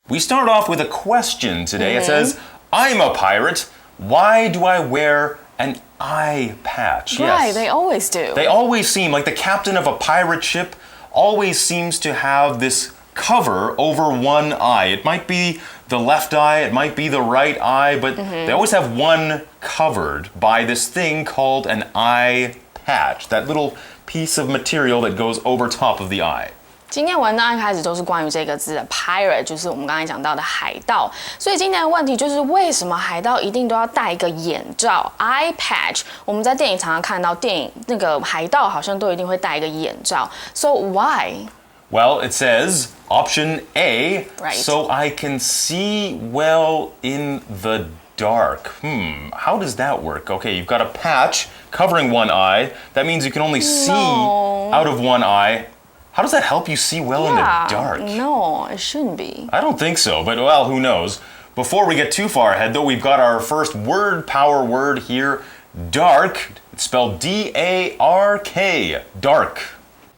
We start off with a question today. It says, I'm a pirate. Why do I wear an eye patch? Right, yes. they always do. They always seem like the captain of a pirate ship always seems to have this cover over one eye. It might be the left eye, it might be the right eye, but they always have one covered by this thing called an eye patch, that little piece of material that goes over top of the eye. 今天文章一开始都是关于这个字的 pirate， 就是我们刚才讲到的海盗。所以今天的问题就是为什么海盗一定都要戴一个眼罩 eye patch？ 我们在电影常常看到电影那个海盗好像都一定会戴一个眼罩。So why? Well, it says option A, right. So I can see well in the dark. How does that work? Okay, you've got a patch covering one eye. That means you can only see out of one eye. How does that help you see well in the dark? No, it shouldn't be. I don't think so, but well, who knows? Before we get too far ahead, though, we've got our first word power word here, dark. It's spelled D-A-R-K, dark.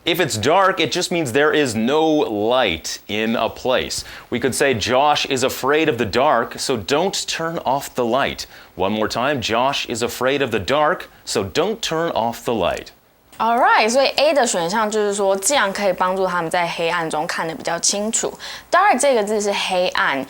If it's dark, it just means there is no light in a place. We could say Josh is afraid of the dark, so don't turn off the light. One more time, Josh is afraid of the dark, so don't turn off the light. Alright， 所以 A 的选项就是说，这样可以帮助他们在黑暗中看得比较清楚。Dark 这个字是黑暗、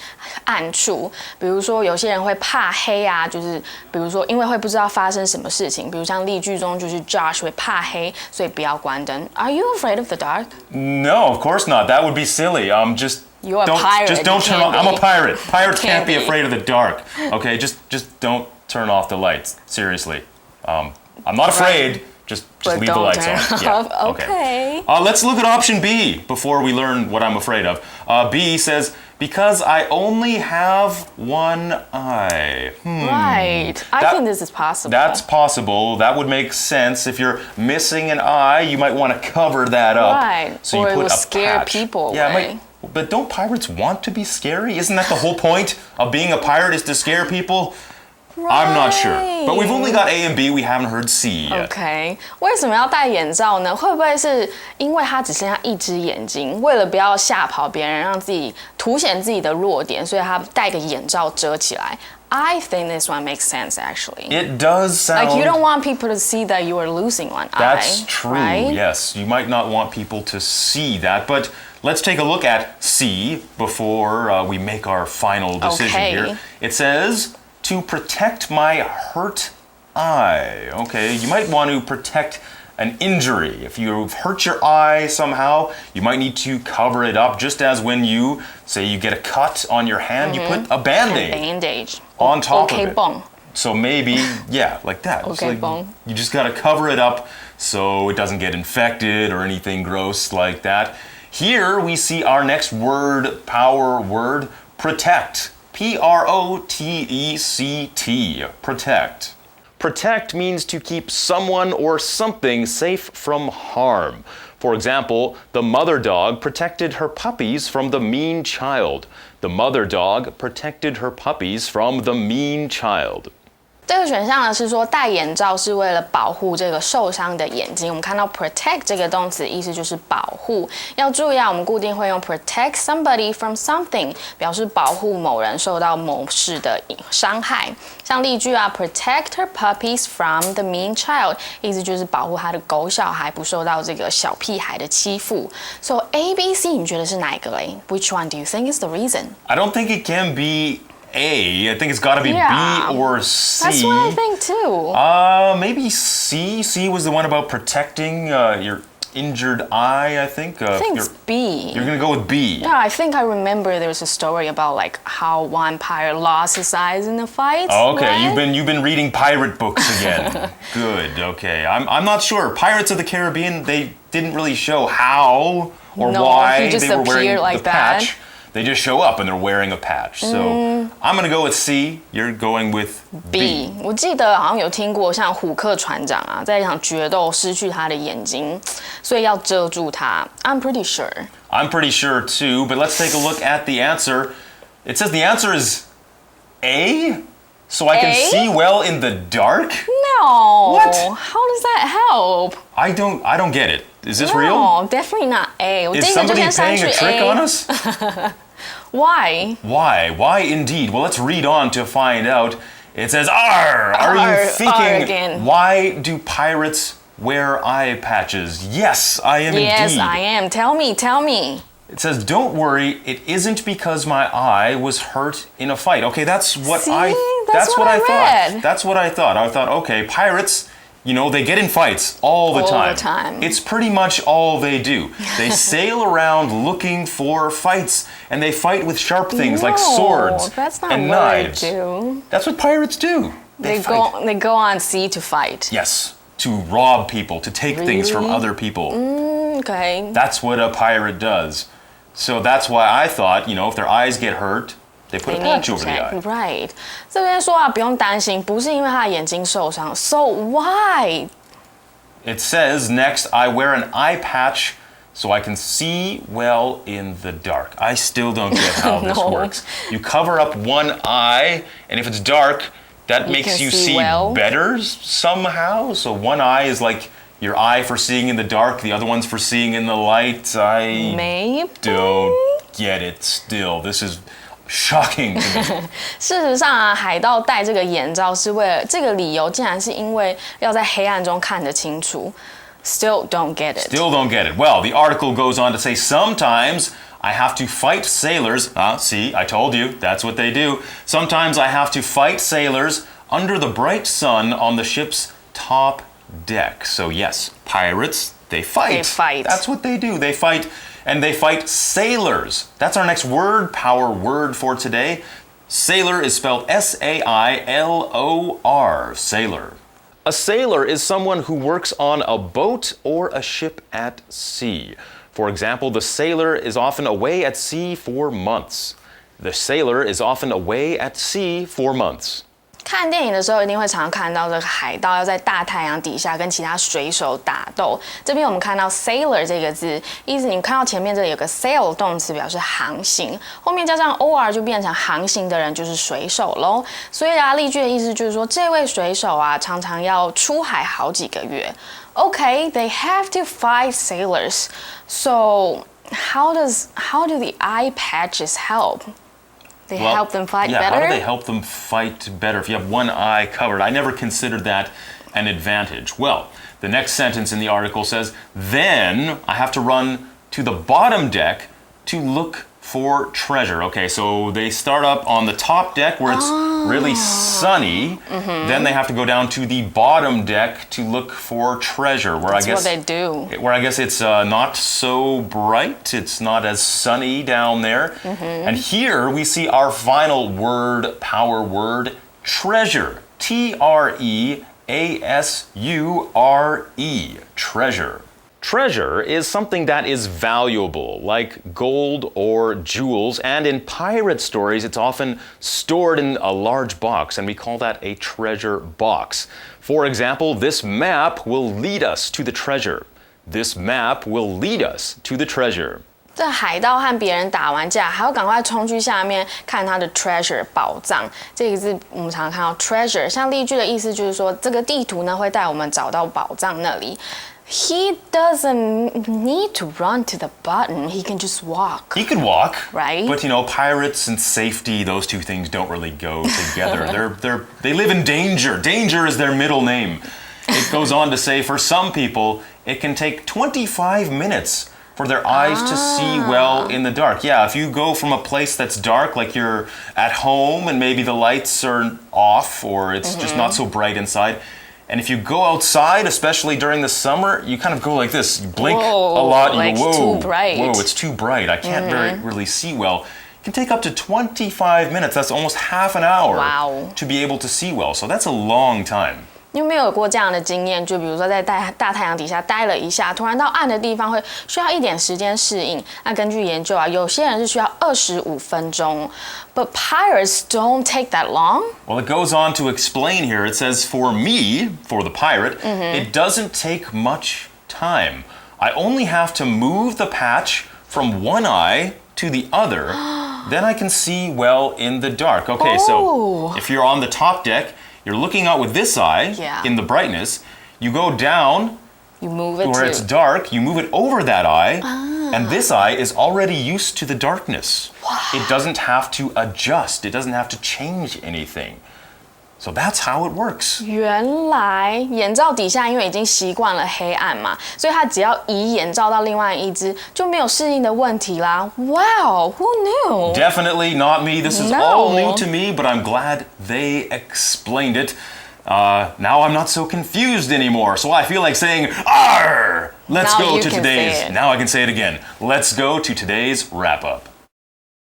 暗处，比如说有些人会怕黑啊，就是比如说因为会不知道发生什么事情，比如像例句中就是 Josh 会怕黑，所以不要关灯。Are you afraid of the dark? No, of course not. That would be silly. You're a pirate. Just don't turn on. I'm a pirate. Pirates can't be afraid of the dark. Okay, just don't turn off the lights. Seriously. I'm not afraid. Just leave the lights on. Yeah, okay. Let's look at option B before we learn what I'm afraid of. B says, because I only have one eye. Right. I think this is possible. That's possible. That would make sense. If you're missing an eye, you might want to cover that up. Right. So or you put it will a scare patch. people Yeah, away. But don't pirates want to be scary? Isn't that the whole point of being a pirate is to scare people? Right. I'm not sure. But we've only got A and B. We haven't heard C yet. OK， 为什么要戴眼罩呢？会不会是因为他只剩下一只眼睛，为了不要吓跑别人，让自己凸显自己的弱点，所以他戴个眼罩遮起来？I think this one makes sense actually. It does sound... Like you don't want people to see that you are losing one eye. That's true, right? Yes. You might not want people to see that, but let's take a look at C before we make our final decision here. It says, to protect my hurt eye. Okay, you might want to protect an injury. If you've hurt your eye somehow, you might need to cover it up, just as when you, say you get a cut on your hand, you put a Band-Aid. A Band-Aid. On top of it. Bong. So maybe, yeah, like that. Okay, so bong. You just gotta cover it up so it doesn't get infected or anything gross like that. Here we see our next word, power word, protect. P-R-O-T-E-C-T. Protect. Protect means to keep someone or something safe from harm. For example, the mother dog protected her puppies from the mean child. The mother dog protected her puppies from the mean child. 这个选项呢是说戴眼罩是为了保护这个受伤的眼睛。我们看到 protect 这个动词意思就是保护。要注意啊，我们固定会用 protect somebody from something， 表示保护某人受到某事的伤害。像例句啊 ，protect her puppies from the mean child， 意思就是保护他的狗小孩不受到这个小屁孩的欺负。So A、B、C， 你觉得是哪一个嘞 ？Which one do you think is the reason? I don't think it can be A. I think it's got to be B or C. That's what I think too. Maybe C. C was the one about protecting your injured eye, I think. I think it's B. You're going to go with B. Yeah, I think I remember there was a story about like how one pirate lost his eyes in a fight. Oh, okay, right? you've been reading pirate books again. Good. Okay. I'm not sure. Pirates of the Caribbean, they didn't really show how or why he just they were wearing like the that. patch. They just show up and they're wearing a patch. So I'm going to go with C. You're going with B. 我记得好像有听过，像虎克船长啊，在一场决斗失去他的眼睛，所以要遮住他。I'm pretty sure. I'm pretty sure too, but let's take a look at the answer. It says the answer is A? So I can see well in the dark? No. What? How does that help? I don't get it. Is this real? No, definitely not A. Is somebody playing a trick on us? Why? Why indeed? Well, let's read on to find out. It says, "Arr! Are you thinking, again. why do pirates wear eye patches?" Yes, I am indeed. Yes, I am. Tell me. It says, "Don't worry, it isn't because my eye was hurt in a fight." Okay, that's what See? I That's what I thought. read. That's what I thought. I thought, okay, pirates, they get in fights all the time. It's pretty much all they do. They sail around looking for fights, and they fight with sharp things like swords that's not and what knives. They do. That's what pirates do. They fight. They go on sea to fight. Yes, to rob people, to take things from other people. Okay. That's what a pirate does. So that's why I thought, if their eyes get hurt, they put a patch over the eye. Right. 这边说不用担心，不是因为他的眼睛受伤。So why? It says next, I wear an eye patch so I can see well in the dark. I still don't get how this works. You cover up one eye, and if it's dark, that makes you see better somehow. So one eye is like your eye for seeing in the dark, the other one's for seeing in the light. Maybe. Don't get it still. This is shocking to me. 事实上啊，海盗戴这个眼罩是为了这个理由，竟然是因为要在黑暗中看得清楚。Still don't get it. Still don't get it. Well, the article goes on to say sometimes I have to fight sailors. See, I told you, that's what they do. Sometimes I have to fight sailors under the bright sun on the ship's top deck. So yes, pirates, they fight. They fight. That's what they do. They fight, and they fight sailors. That's our next word power word for today. Sailor is spelled S-A-I-L-O-R. Sailor. A sailor is someone who works on a boat or a ship at sea. For example, the sailor is often away at sea for months. The sailor is often away at sea for months. 看电影的时候，一定会常看到这个海盗要在大太阳底下跟其他水手打斗。这边我们看到 sailor 这个字，意思你看到前面这里有个 sail 动词，表示航行，后面加上 or 就变成航行的人就是水手喽。所以啊，例句的意思就是说，这位水手啊，常常要出海好几个月。Okay, they have to fight sailors. So how do the eye patches help? They help them fight better? How do they help them fight better if you have one eye covered? I never considered that an advantage. Well, the next sentence in the article says, then I have to run to the bottom deck to look for treasure. Okay, so they start up on the top deck where it's really sunny. Then they have to go down to the bottom deck to look for treasure. That's what they do. Where I guess it's not so bright. It's not as sunny down there. And here we see our final word, power word, treasure. T-R-E-A-S-U-R-E. Treasure. Treasure is something that is valuable, like gold or jewels, and in pirate stories, it's often stored in a large box, and we call that a treasure box. For example, this map will lead us to the treasure. This map will lead us to the treasure. 这海盗和别人打完架，还要赶快冲去下面看他的 treasure 宝藏。这个字我们常常看到 treasure， 像例句的意思就是说，这个地图呢会带我们找到宝藏那里。He doesn't need to run to the button. He can just walk. He could walk, right? But pirates and safety, those two things don't really go together. They live in danger. Danger is their middle name. It goes on to say, for some people, it can take 25 minutes for their eyes to see well in the dark. Yeah, if you go from a place that's dark, like you're at home and maybe the lights are off or it's just not so bright inside. And if you go outside, especially during the summer, you kind of go like this. You blink a lot. Like you go, whoa, too bright. Whoa, it's too bright. I can't really see well. It can take up to 25 minutes. That's almost half an hour to be able to see well. So that's a long time. 你有没有过这样的经验？就比如说在大太阳底下待了一下，突然到暗的地方会需要一点时间适应。那根据研究啊，有些人是需要25分钟。But pirates don't take that long. Well, it goes on to explain here. It says, for me, for the pirate, it doesn't take much time. I only have to move the patch from one eye to the other. Then I can see well in the dark. Okay, so if you're on the top deck, you're looking out with this eye in the brightness. You go down you move it it's dark. You move it over that eye. And this eye is already used to the darkness. It doesn't have to adjust. It doesn't have to change anything. So that's how it works. 原来眼罩底下因为已经习惯了黑暗嘛，所以它只要移眼罩到另外一只就没有适应的问题啦。Wow, who knew? Definitely not me. This is all new to me, but I'm glad they explained it. Now I'm not so confused anymore, so I feel like saying, "Arr!" Let's Now go you to can say today's. it. Now I can say it again. Let's go to today's wrap up.